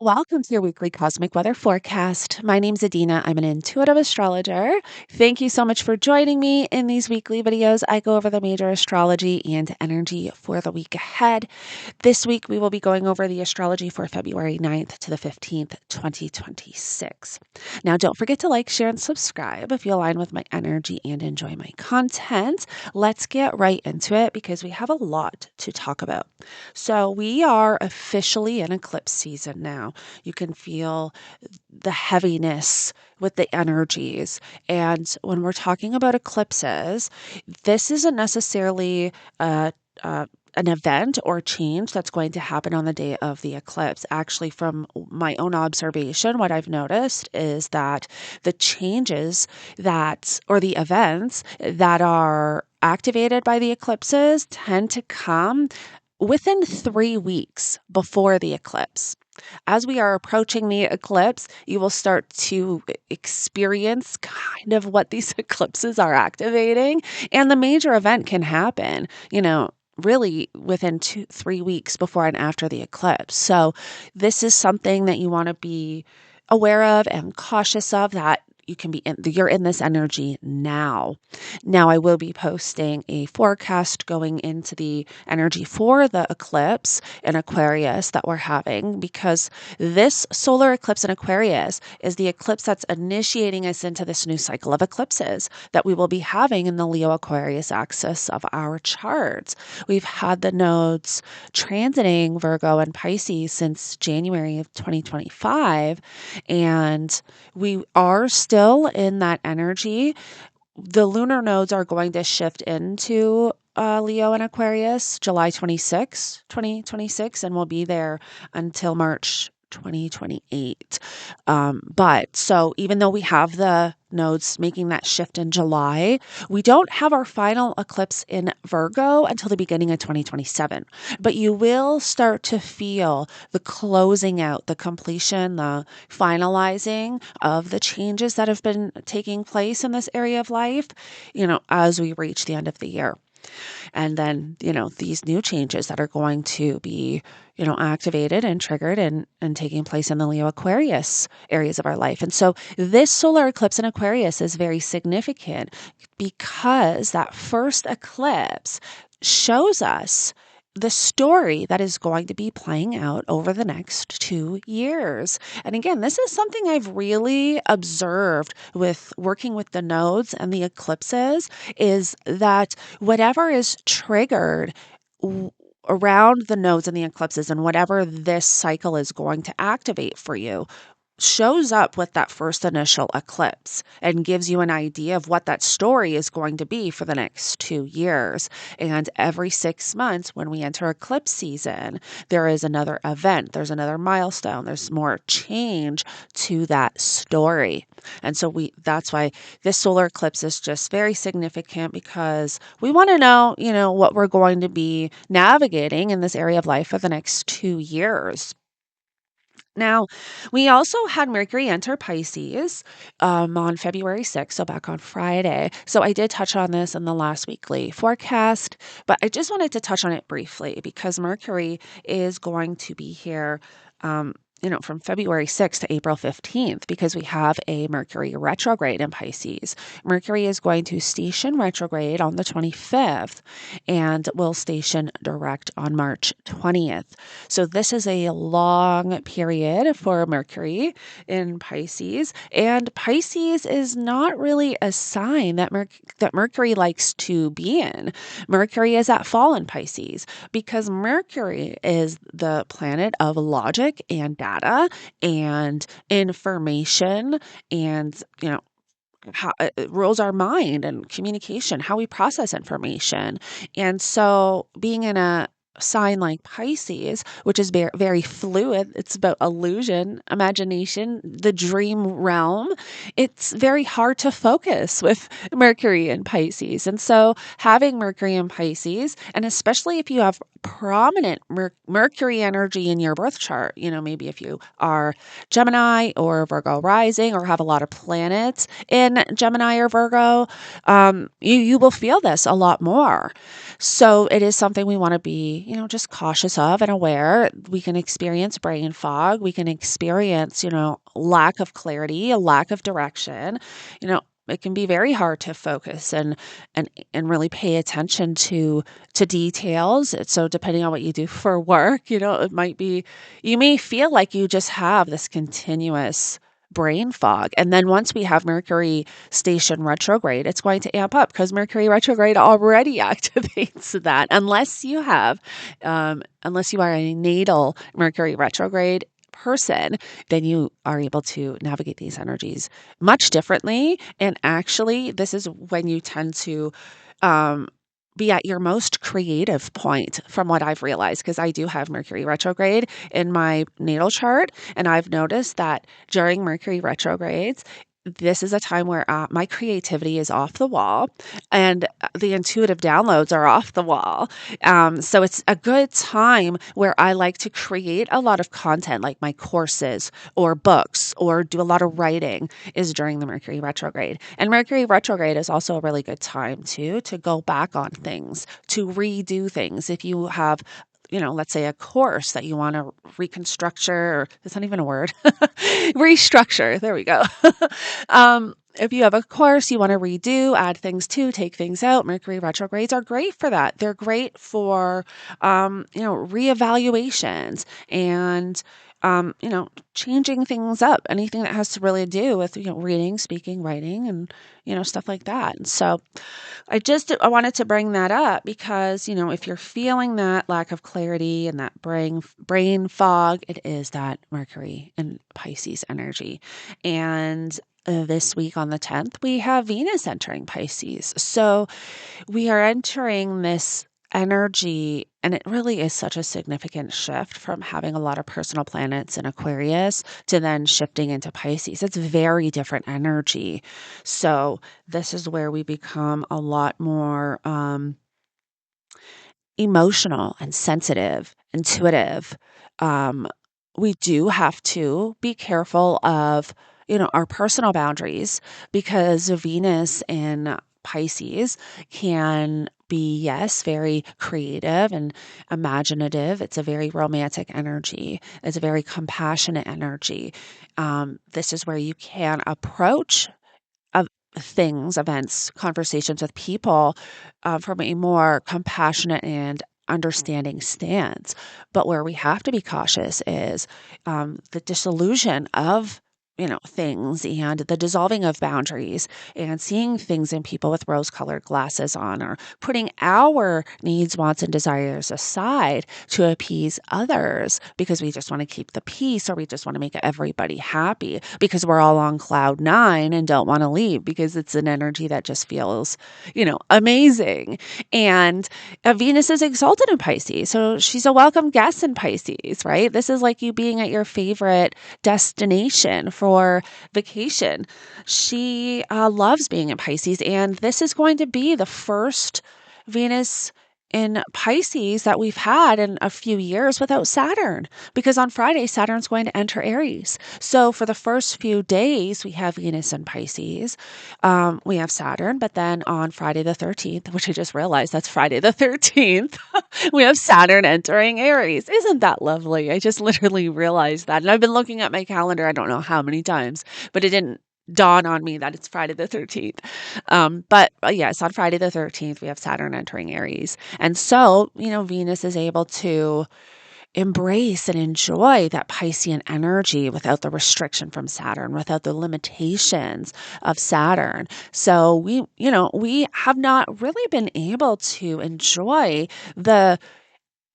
Welcome to your weekly cosmic weather forecast. My name's Adeana. I'm an intuitive astrologer. Thank you so much for joining me in these weekly videos. I go over the major astrology and energy for the week ahead. This week, we will be going over the astrology for February 9th to the 15th, 2026. Now, don't forget to like, share, and subscribe if you align with my energy and enjoy my content. Let's get right into it because we have a lot to talk about. So we are officially in eclipse season now. You can feel the heaviness with the energies. And when we're talking about eclipses, this isn't necessarily an event or change that's going to happen on the day of the eclipse. Actually, from my own observation, what I've noticed is that the changes or the events that are activated by the eclipses tend to come within 3 weeks before the eclipse. As we are approaching the eclipse, you will start to experience kind of what these eclipses are activating, and the major event can happen, really within 3 weeks before and after the eclipse. So this is something that you want to be aware of and cautious of, that you're in this energy now. Now, I will be posting a forecast going into the energy for the eclipse in Aquarius that we're having, because this solar eclipse in Aquarius is the eclipse that's initiating us into this new cycle of eclipses that we will be having in the Leo Aquarius axis of our charts. We've had the nodes transiting Virgo and Pisces since January of 2025, and we are still in that energy. The lunar nodes are going to shift into Leo and Aquarius July 26, 2026, and will be there until March 2028. But so even though we have the nodes making that shift in July, we don't have our final eclipse in Virgo until the beginning of 2027. But you will start to feel the closing out, the completion, the finalizing of the changes that have been taking place in this area of life, as we reach the end of the year. And then, these new changes that are going to be, activated and triggered and taking place in the Leo Aquarius areas of our life. And so this solar eclipse in Aquarius is very significant because that first eclipse shows us the story that is going to be playing out over the next 2 years. And again, this is something I've really observed with working with the nodes and the eclipses, is that whatever is triggered around the nodes and the eclipses, and whatever this cycle is going to activate for you, shows up with that first initial eclipse and gives you an idea of what that story is going to be for the next 2 years. And every 6 months, when we enter eclipse season, there is another event, there's another milestone, there's more change to that story. And so that's why this solar eclipse is just very significant, because we want to know, what we're going to be navigating in this area of life for the next 2 years. Now, we also had Mercury enter Pisces on February 6th, so back on Friday. So I did touch on this in the last weekly forecast, but I just wanted to touch on it briefly because Mercury is going to be here from February 6th to April 15th, because we have a Mercury retrograde in Pisces. Mercury is going to station retrograde on the 25th and will station direct on March 20th. So this is a long period for Mercury in Pisces, and Pisces is not really a sign that Mercury likes to be in. Mercury is at fall in Pisces because Mercury is the planet of logic and data and information, and how it rules our mind and communication, how we process information. And so being in a sign like Pisces, which is very, very fluid, it's about illusion, imagination, the dream realm, it's very hard to focus with Mercury in Pisces. And so having Mercury in Pisces, and especially if you have prominent Mercury energy in your birth chart, maybe if you are Gemini or Virgo rising, or have a lot of planets in Gemini or Virgo, you will feel this a lot more. So it is something we want to be, just cautious of and aware. We can experience brain fog. We can experience, lack of clarity, a lack of direction. It can be very hard to focus and really pay attention to details. So depending on what you do for work, it might be you may feel like you just have this continuous brain fog. And then once we have Mercury station retrograde, it's going to amp up because Mercury retrograde already activates that. Unless you are a natal Mercury retrograde person, then you are able to navigate these energies much differently. And actually, this is when you tend to um, be at your most creative point, from what I've realized, because I do have Mercury retrograde in my natal chart. And I've noticed that during Mercury retrogrades, this is a time where my creativity is off the wall and the intuitive downloads are off the wall. So it's a good time where I like to create a lot of content, like my courses or books, or do a lot of writing, is during the Mercury retrograde. And Mercury retrograde is also a really good time too to go back on things, to redo things. If you have let's say a course that you want to reconstructure, or that's not even a word, restructure. There we go. If you have a course you want to redo, add things to, take things out, Mercury retrogrades are great for that. They're great for, reevaluations and, changing things up, anything that has to really do with, reading, speaking, writing, and, stuff like that. And so I wanted to bring that up because, if you're feeling that lack of clarity and that brain fog, it is that Mercury and Pisces energy. And this week on the 10th, we have Venus entering Pisces. So we are entering this energy, and it really is such a significant shift from having a lot of personal planets in Aquarius to then shifting into Pisces. It's very different energy. So this is where we become a lot more emotional and sensitive, intuitive. Um, we do have to be careful of, our personal boundaries, because Venus in Pisces can be, yes, very creative and imaginative. It's a very romantic energy. It's a very compassionate energy. This is where you can approach of things, events, conversations with people from a more compassionate and understanding stance. But where we have to be cautious is the disillusion of things, and the dissolving of boundaries, and seeing things in people with rose-colored glasses on, or putting our needs, wants, and desires aside to appease others because we just want to keep the peace, or we just want to make everybody happy because we're all on cloud nine and don't want to leave because it's an energy that just feels, amazing. And Venus is exalted in Pisces, so she's a welcome guest in Pisces, right? This is like you being at your favorite destination for vacation. She loves being in Pisces, and this is going to be the first Venus in Pisces that we've had in a few years without Saturn, because on Friday, Saturn's going to enter Aries. So for the first few days, we have Venus in Pisces. We have Saturn, but then on Friday the 13th, which I just realized that's Friday the 13th, we have Saturn entering Aries. Isn't that lovely? I just literally realized that. And I've been looking at my calendar, I don't know how many times, but it didn't dawn on me that it's Friday the 13th. But yes, on Friday the 13th, we have Saturn entering Aries. And so, Venus is able to embrace and enjoy that Piscean energy without the restriction from Saturn, without the limitations of Saturn. So we have not really been able to enjoy the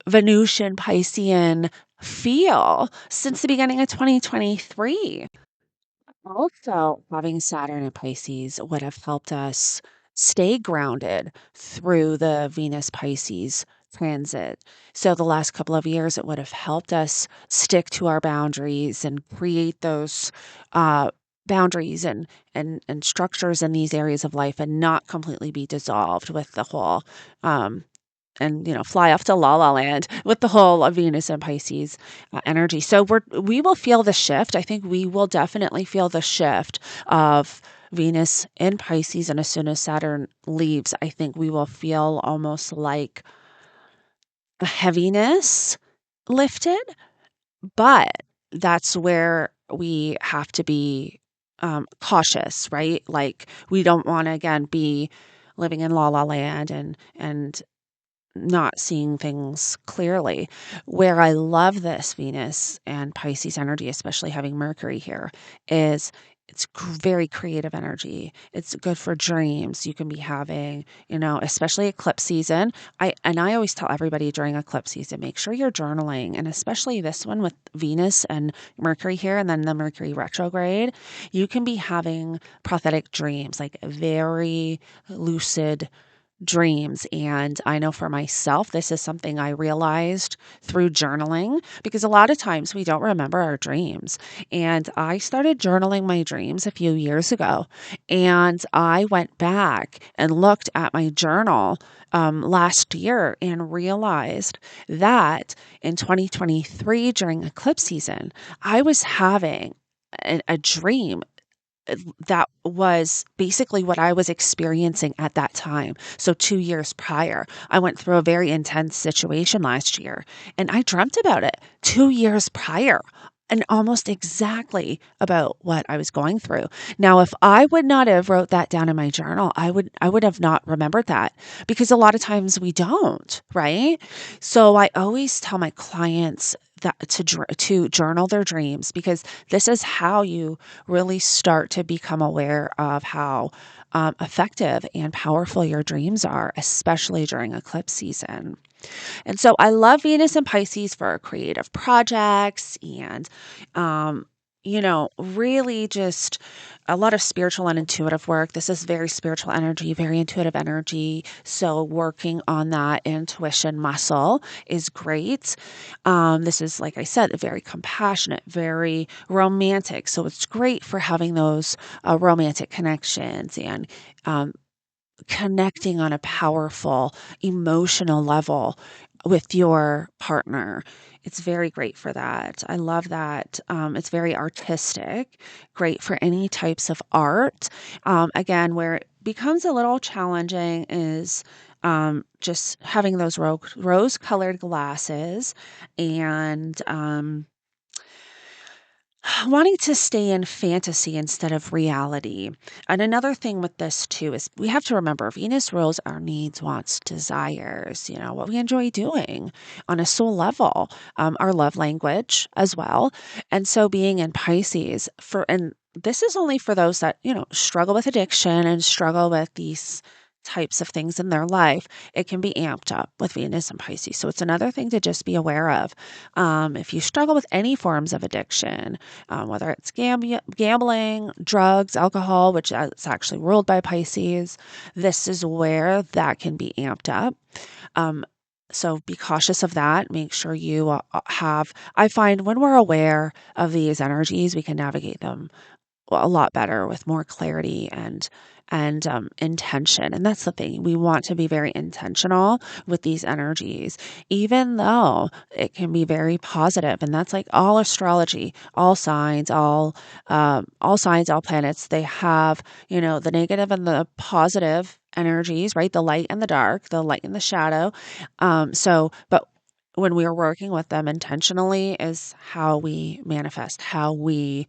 Venusian Piscean feel since the beginning of 2023. Also, having Saturn in Pisces would have helped us stay grounded through the Venus Pisces transit. So, the last couple of years, it would have helped us stick to our boundaries and create those uh, boundaries and structures in these areas of life, and not completely be dissolved with the whole um, and fly off to La La Land with the whole of Venus and Pisces energy. So we will feel the shift. I think we will definitely feel the shift of Venus in Pisces, and as soon as Saturn leaves, I think we will feel almost like a heaviness lifted. But that's where we have to be cautious, right? Like we don't want to again be living in la la land and not seeing things clearly. Where I love this Venus and Pisces energy, especially having Mercury here, is it's very creative energy. It's good for dreams you can be having, especially eclipse season. I always tell everybody during eclipse season, make sure you're journaling, and especially this one with Venus and Mercury here and then the Mercury retrograde, you can be having prophetic dreams, like very lucid dreams. And I know for myself, this is something I realized through journaling because a lot of times we don't remember our dreams. And I started journaling my dreams a few years ago. And I went back and looked at my journal last year and realized that in 2023 during eclipse season, I was having a dream that was basically what I was experiencing at that time. So 2 years prior, I went through a very intense situation last year and I dreamt about it 2 years prior and almost exactly about what I was going through. Now, if I would not have wrote that down in my journal, I would have not remembered that because a lot of times we don't, right? So I always tell my clients that to journal their dreams because this is how you really start to become aware of how effective and powerful your dreams are, especially during eclipse season. And so I love Venus and Pisces for creative projects and, really just a lot of spiritual and intuitive work. This is very spiritual energy, very intuitive energy. So working on that intuition muscle is great. This is, like I said, very compassionate, very romantic. So it's great for having those romantic connections and connecting on a powerful emotional level with your partner. It's very great for that. I love that. It's very artistic, great for any types of art. Again, where it becomes a little challenging is just having those rose colored glasses and wanting to stay in fantasy instead of reality. And another thing with this too is we have to remember Venus rules our needs, wants, desires, what we enjoy doing on a soul level, our love language as well. And so being in Pisces and this is only for those that, struggle with addiction and struggle with these types of things in their life, it can be amped up with Venus and Pisces. So it's another thing to just be aware of. If you struggle with any forms of addiction, whether it's gambling, drugs, alcohol, which is actually ruled by Pisces, this is where that can be amped up. So be cautious of that. Make sure you I find when we're aware of these energies, we can navigate them a lot better with more clarity and intention. And that's the thing. We want to be very intentional with these energies, even though it can be very positive. And that's like all astrology, all signs, all signs, all planets. They have the negative and the positive energies, right? The light and the dark, the light and the shadow. But when we are working with them intentionally is how we manifest, how we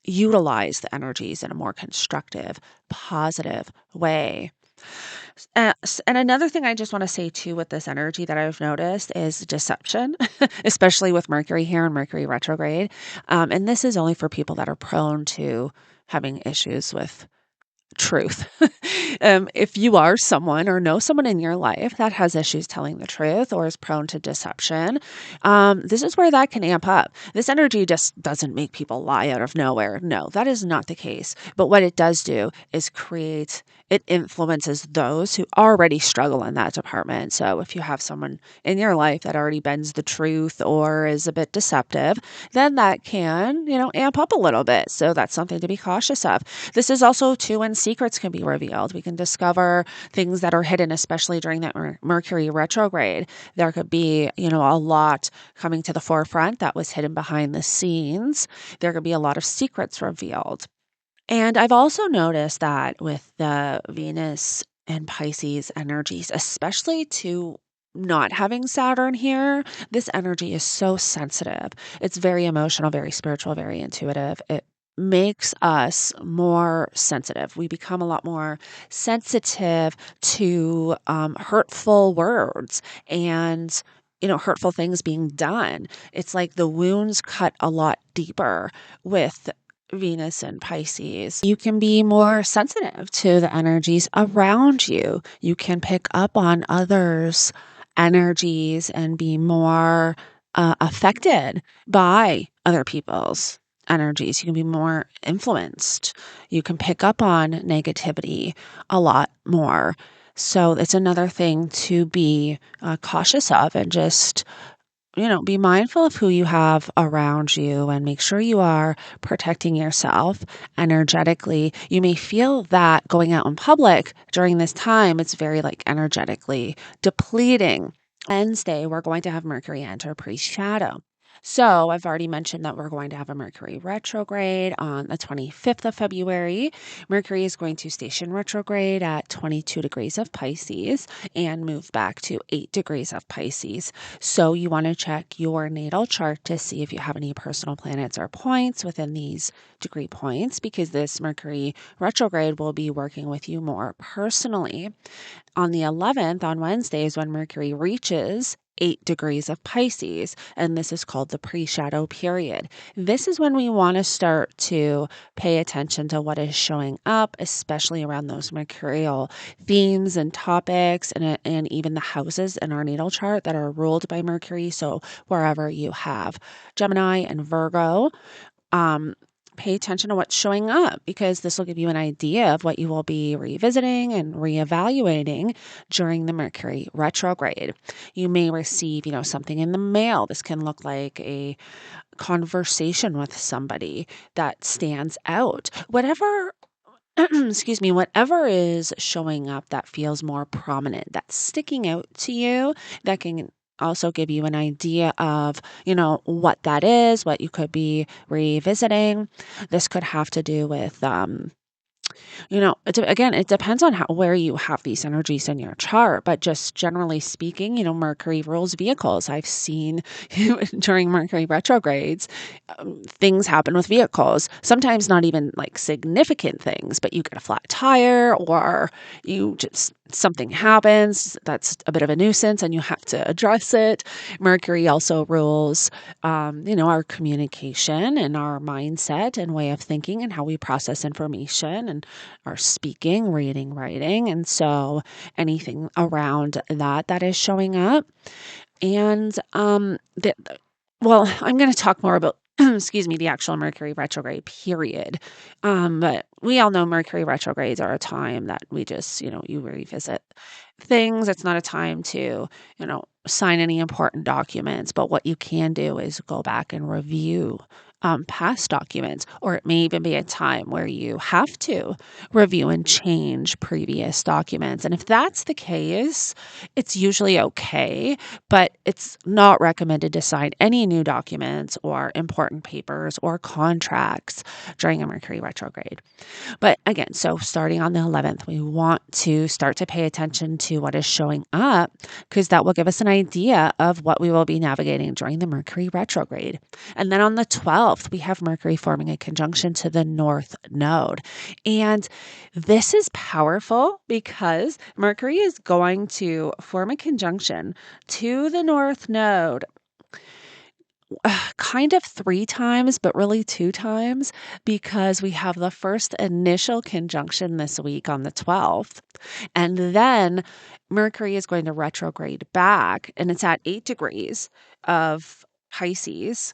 utilize the energies in a more constructive, positive way. And another thing I just want to say too with this energy that I've noticed is deception, especially with Mercury here and Mercury retrograde. And this is only for people that are prone to having issues with truth. If you are someone or know someone in your life that has issues telling the truth or is prone to deception, this is where that can amp up. This energy just doesn't make people lie out of nowhere. No, that is not the case. But what it does do is it influences those who already struggle in that department. So if you have someone in your life that already bends the truth or is a bit deceptive, then that can, amp up a little bit. So that's something to be cautious of. This is also too when secrets can be revealed. We can discover things that are hidden, especially during that Mercury retrograde. There could be, a lot coming to the forefront that was hidden behind the scenes. There could be a lot of secrets revealed. And I've also noticed that with the Venus and Pisces energies, especially to not having Saturn here, this energy is so sensitive. It's very emotional, very spiritual, very intuitive. It makes us more sensitive. We become a lot more sensitive to hurtful words and hurtful things being done. It's like the wounds cut a lot deeper with Venus and Pisces. You can be more sensitive to the energies around you. You can pick up on others' energies and be more affected by other people's energies. You can be more influenced. You can pick up on negativity a lot more. So it's another thing to be cautious of and just be mindful of who you have around you and make sure you are protecting yourself energetically. You may feel that going out in public during this time, it's very like energetically depleting. Wednesday, we're going to have Mercury enter pre-shadow. So I've already mentioned that we're going to have a Mercury retrograde on the 25th of February. Mercury is going to station retrograde at 22 degrees of Pisces and move back to 8 degrees of Pisces. So you want to check your natal chart to see if you have any personal planets or points within these degree points, because this Mercury retrograde will be working with you more personally. On the 11th, on Wednesday, is when Mercury reaches 8 degrees of Pisces, and this is called the pre-shadow period. This is when we want to start to pay attention to what is showing up, especially around those mercurial themes and topics, and even the houses in our natal chart that are ruled by Mercury. So wherever you have Gemini and Virgo, pay attention to what's showing up, because this will give you an idea of what you will be revisiting and reevaluating during the Mercury retrograde. You may receive, something in the mail. This can look like a conversation with somebody that stands out. Whatever excuse me, whatever is showing up that feels more prominent, that's sticking out to you, that can also give you an idea of, what that is, what you could be revisiting. This could have to do with, again, it depends on where you have these energies in your chart, but just generally speaking, Mercury rules vehicles. I've seen during Mercury retrogrades, things happen with vehicles. Sometimes not even like significant things, but you get a flat tire or something happens that's a bit of a nuisance and you have to address it. Mercury also rules, our communication and our mindset and way of thinking and how we process information and our speaking, reading, writing. And so anything around that is showing up. And I'm going to talk more about excuse me, the actual Mercury retrograde period. But we all know Mercury retrogrades are a time that we just, you revisit things. It's not a time to, sign any important documents, but what you can do is go back and review past documents, or it may even be a time where you have to review and change previous documents. And if that's the case, it's usually okay, but it's not recommended to sign any new documents or important papers or contracts during a Mercury retrograde. But again, so starting on the 11th, we want to start to pay attention to what is showing up, because that will give us an idea of what we will be navigating during the Mercury retrograde. And then on the 12th, we have Mercury forming a conjunction to the North Node. And this is powerful because Mercury is going to form a conjunction to the North Node kind of 3 times, but really 2 times, because we have the first initial conjunction this week on the 12th. And then Mercury is going to retrograde back, and it's at 8 degrees of Pisces.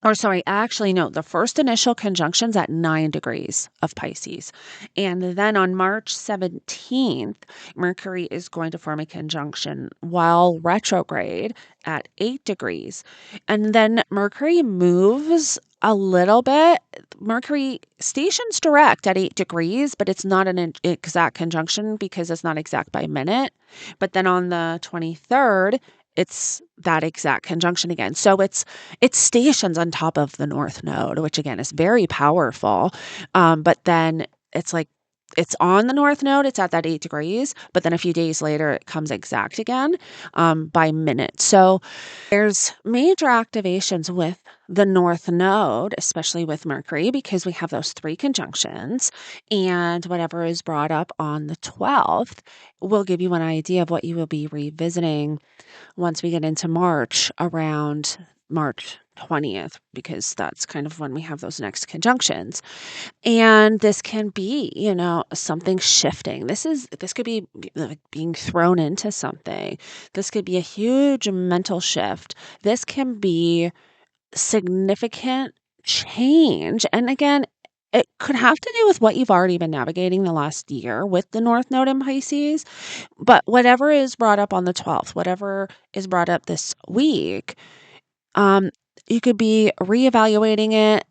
Or sorry, actually, no, the first initial conjunction's at 9 degrees of Pisces. And then on March 17th, Mercury is going to form a conjunction while retrograde at 8 degrees. And then Mercury moves a little bit. Mercury stations direct at 8 degrees, but it's not an exact conjunction because it's not exact by minute. But then on the 23rd, it's that exact conjunction again. So it's stations on top of the North Node, which again is very powerful. But then it's like it's on the North Node, it's at that 8 degrees, but then a few days later it comes exact again by minute. So there's major activations with the North Node, especially with Mercury, because we have those 3 conjunctions. And whatever is brought up on the 12th will give you an idea of what you will be revisiting once we get into March, around March 20th, because that's kind of when we have those next conjunctions. And this can be, something shifting. This could be like being thrown into something. This could be a huge mental shift. This can be significant change. And again, it could have to do with what you've already been navigating the last year with the North Node in Pisces. But whatever is brought up on the 12th, whatever is brought up this week, um, you could be reevaluating it,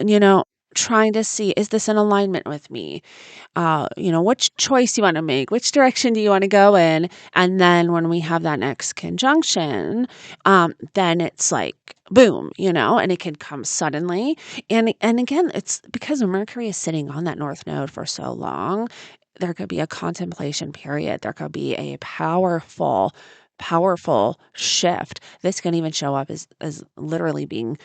you know, trying to see, is this in alignment with me? Which choice you want to make, which direction do you want to go in? And then when we have that next conjunction, then it's like, boom, and it can come suddenly. And again, it's because Mercury is sitting on that North Node for so long, there could be a contemplation period. There could be a powerful shift. This can even show up as literally being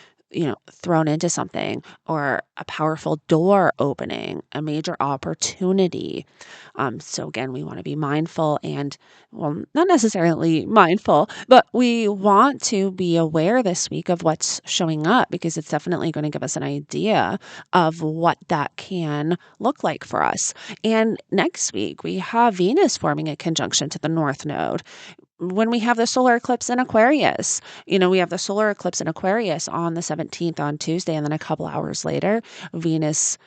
thrown into something, or a powerful door opening, a major opportunity. So again, we want to be mindful and, well, not necessarily mindful, but we want to be aware this week of what's showing up, because it's definitely going to give us an idea of what that can look like for us. And next week, we have Venus forming a conjunction to the North Node. When we have the solar eclipse in Aquarius, we have the solar eclipse in Aquarius on the 17th on Tuesday, and then a couple hours later, Venus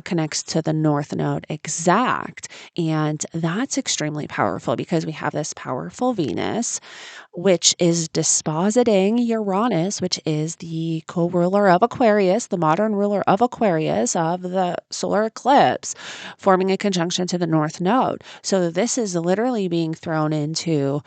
connects to the North Node exact. And that's extremely powerful, because we have this powerful Venus, which is dispositing Uranus, which is the co-ruler of Aquarius, the modern ruler of Aquarius, of the solar eclipse, forming a conjunction to the North Node. So this is literally being thrown into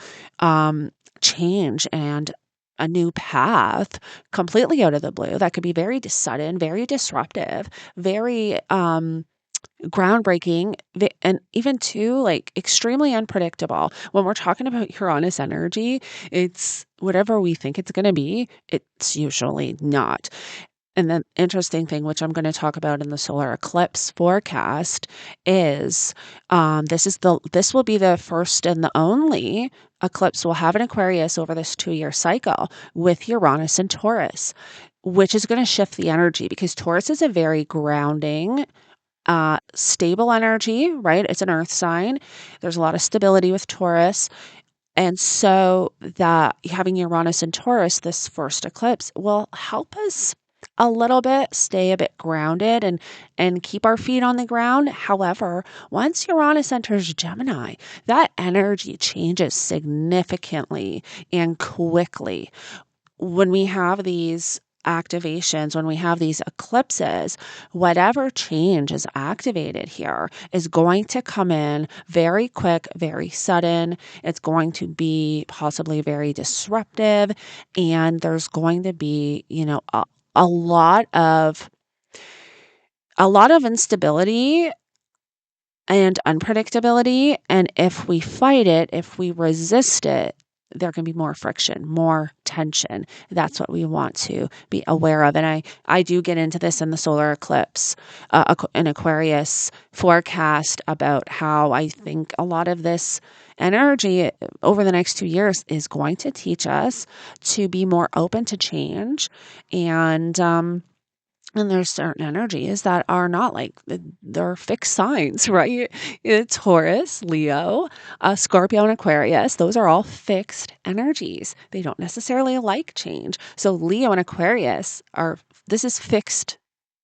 change and a new path completely out of the blue. That could be very sudden, very disruptive, very groundbreaking, and even too like extremely unpredictable. When we're talking about Uranus energy, it's whatever we think it's going to be, it's usually not. And the interesting thing, which I'm going to talk about in the solar eclipse forecast, is this will be the first and the only eclipse we'll have in Aquarius over this 2-year cycle with Uranus and Taurus, which is going to shift the energy, because Taurus is a very grounding, stable energy, right? It's an earth sign. There's a lot of stability with Taurus. And so that having Uranus and Taurus, this first eclipse, will help us a little bit stay a bit grounded and keep our feet on the ground. However, once Uranus enters Gemini, that energy changes significantly and quickly. When we have these activations, when we have these eclipses, whatever change is activated here is going to come in very quick, very sudden. It's going to be possibly very disruptive, and there's going to be, a lot of instability and unpredictability. And if we fight it, if we resist it, there can be more friction, more tension. That's what we want to be aware of. And I do get into this in the solar eclipse, in Aquarius forecast, about how I think a lot of this energy over the next 2 years is going to teach us to be more open to change. And there's certain energies that are not like, they're fixed signs, right? Taurus, Leo, Scorpio, and Aquarius, those are all fixed energies. They don't necessarily like change. So Leo and Aquarius this is fixed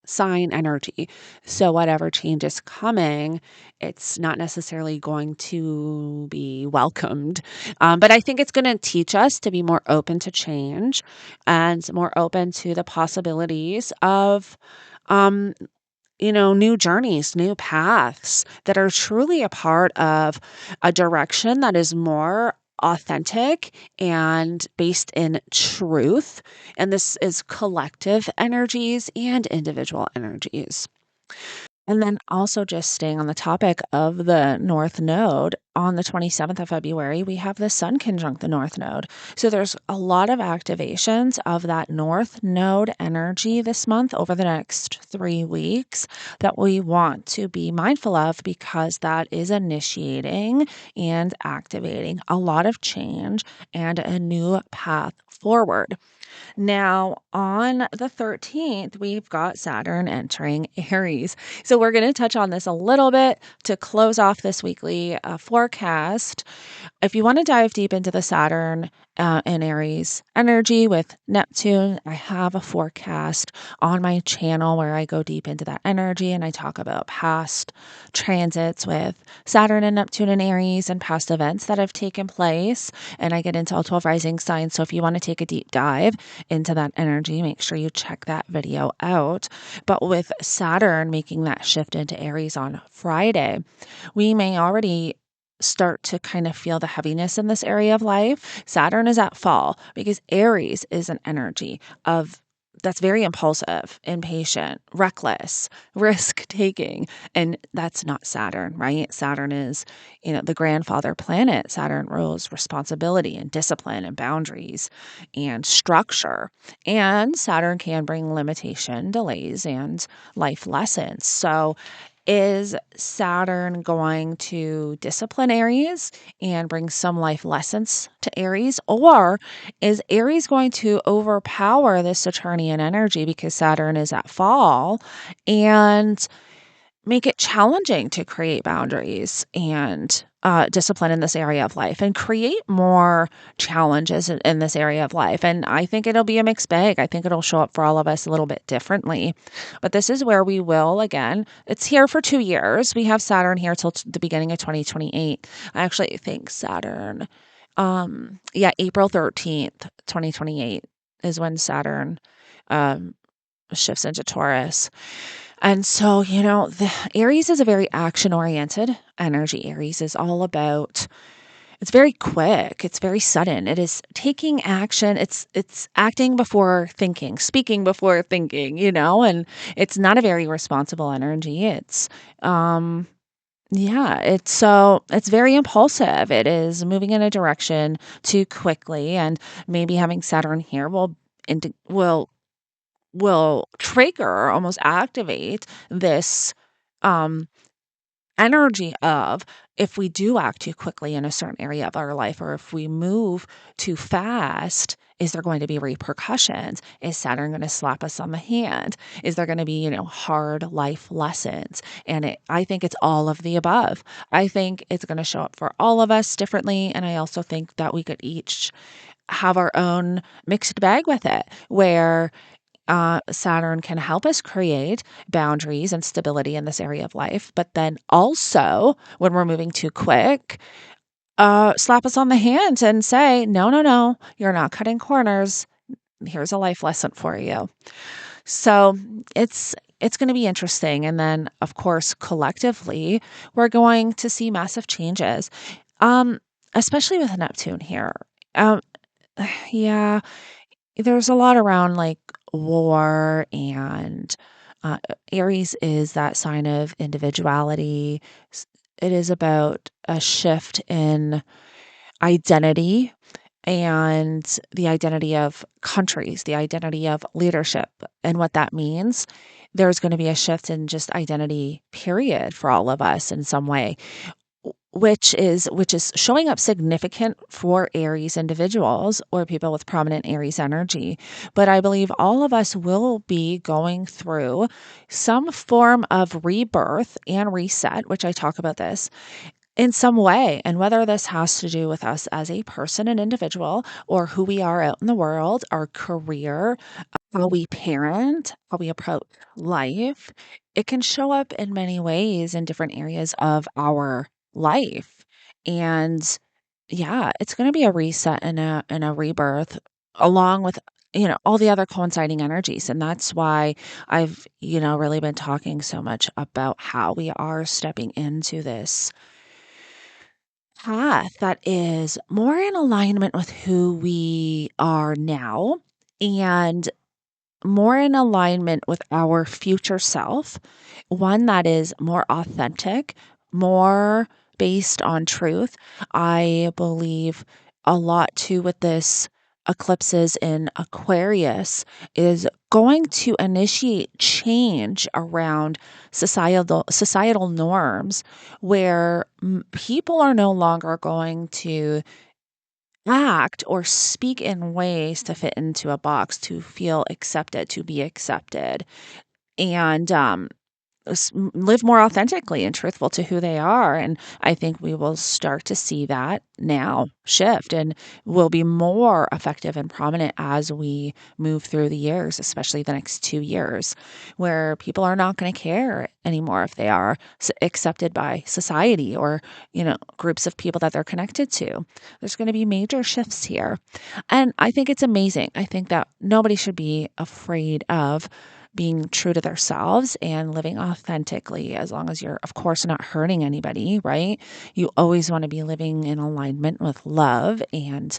sign energy. So whatever change is coming, it's not necessarily going to be welcomed. But I think it's going to teach us to be more open to change and more open to the possibilities of, new journeys, new paths that are truly a part of a direction that is more authentic and based in truth. And this is collective energies and individual energies. And then also just staying on the topic of the North Node, on the 27th of February, we have the Sun conjunct the North Node. So there's a lot of activations of that North Node energy this month over the next 3 weeks that we want to be mindful of, because that is initiating and activating a lot of change and a new path forward. Now, on the 13th, we've got Saturn entering Aries. So, we're going to touch on this a little bit to close off this weekly forecast. If you want to dive deep into the Saturn and Aries energy with Neptune, I have a forecast on my channel where I go deep into that energy and I talk about past transits with Saturn and Neptune and Aries and past events that have taken place. And I get into all 12 rising signs. So if you want to take a deep dive into that energy, make sure you check that video out. But with Saturn making that shift into Aries on Friday, we may already start to kind of feel the heaviness in this area of life. Saturn is at fall because Aries is an energy of that's very impulsive, impatient, reckless, risk taking. And that's not Saturn, right? Saturn is, the grandfather planet. Saturn rules responsibility and discipline and boundaries and structure. And Saturn can bring limitation, delays, and life lessons. So is Saturn going to discipline Aries and bring some life lessons to Aries? Or is Aries going to overpower this Saturnian energy because Saturn is at fall and make it challenging to create boundaries and discipline in this area of life and create more challenges in this area of life? And I think it'll be a mixed bag. I think it'll show up for all of us a little bit differently. But this is where we will, again, it's here for 2 years. We have Saturn here till the beginning of 2028. I actually think Saturn, April 13th, 2028 is when Saturn shifts into Taurus. And so, the Aries is a very action-oriented energy. Aries is all about, it's very quick. It's very sudden. It is taking action. It's acting before thinking, speaking before thinking, and it's not a very responsible energy. It's, it's very impulsive. It is moving in a direction too quickly, and maybe having Saturn here will trigger, almost activate this energy of, if we do act too quickly in a certain area of our life, or if we move too fast, is there going to be repercussions? Is Saturn going to slap us on the hand? Is there going to be, hard life lessons? And I think it's all of the above. I think it's going to show up for all of us differently. And I also think that we could each have our own mixed bag with it, where Saturn can help us create boundaries and stability in this area of life. But then also, when we're moving too quick, slap us on the hand and say, no, you're not cutting corners. Here's a life lesson for you. So it's going to be interesting. And then, of course, collectively, we're going to see massive changes, especially with Neptune here. There's a lot around like war, and Aries is that sign of individuality. It is about a shift in identity and the identity of countries, the identity of leadership, and what that means. There's going to be a shift in just identity, period, for all of us in some way, which is showing up significant for Aries individuals or people with prominent Aries energy. But I believe all of us will be going through some form of rebirth and reset, which I talk about this in some way. And whether this has to do with us as a person, an individual, or who we are out in the world, our career, how we parent, how we approach life, it can show up in many ways in different areas of our life. And it's going to be a reset and a rebirth, along with all the other coinciding energies. And that's why I've really been talking so much about how we are stepping into this path that is more in alignment with who we are now and more in alignment with our future self, one that is more authentic, more based on truth. I believe a lot too with this eclipses in Aquarius is going to initiate change around societal norms where people are no longer going to act or speak in ways to fit into a box, to feel accepted, to be accepted, and live more authentically and truthful to who they are. And I think we will start to see that now shift and will be more effective and prominent as we move through the years, especially the next 2 years, where people are not going to care anymore if they are accepted by society or, groups of people that they're connected to. There's going to be major shifts here. And I think it's amazing. I think that nobody should be afraid of being true to themselves and living authentically, as long as you're, of course, not hurting anybody, right? You always want to be living in alignment with love and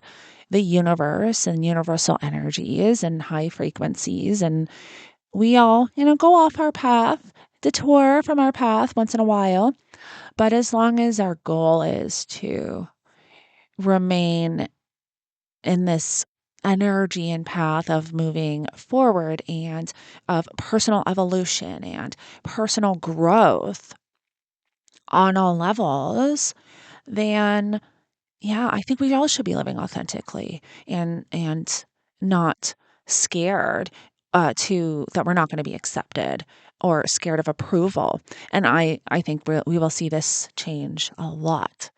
the universe and universal energies and high frequencies. And we all, go off our path, detour from our path once in a while. But as long as our goal is to remain in this energy and path of moving forward and of personal evolution and personal growth on all levels, then yeah, I think we all should be living authentically and not scared to that we're not going to be accepted or scared of approval. And I think we will see this change a lot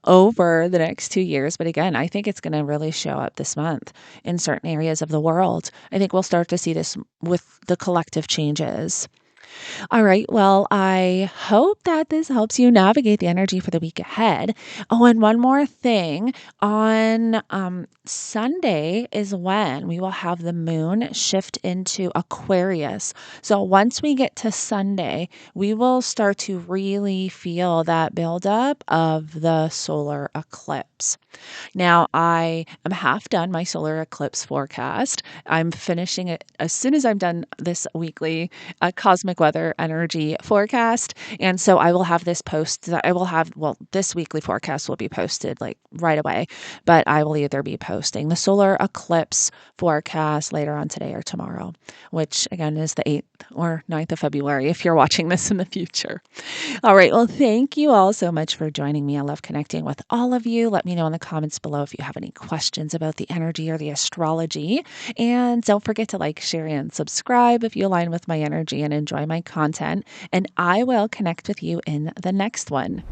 over the next 2 years. But again, I think it's going to really show up this month in certain areas of the world. I think we'll start to see this with the collective changes. All right. Well, I hope that this helps you navigate the energy for the week ahead. Oh, and one more thing. On Sunday is when we will have the moon shift into Aquarius. So once we get to Sunday, we will start to really feel that buildup of the solar eclipse. Now, I am half done my solar eclipse forecast. I'm finishing it as soon as I'm done this weekly cosmic weather energy forecast. And so I will have this post that I will have, well, this weekly forecast will be posted like right away, but I will either be posting the solar eclipse forecast later on today or tomorrow, which again is the 8th or 9th of February if you're watching this in the future. All right. Well, thank you all so much for joining me. I love connecting with all of you. Let me know in the comments below if you have any questions about the energy or the astrology. And don't forget to like, share, and subscribe if you align with my energy and enjoy my content. And I will connect with you in the next one.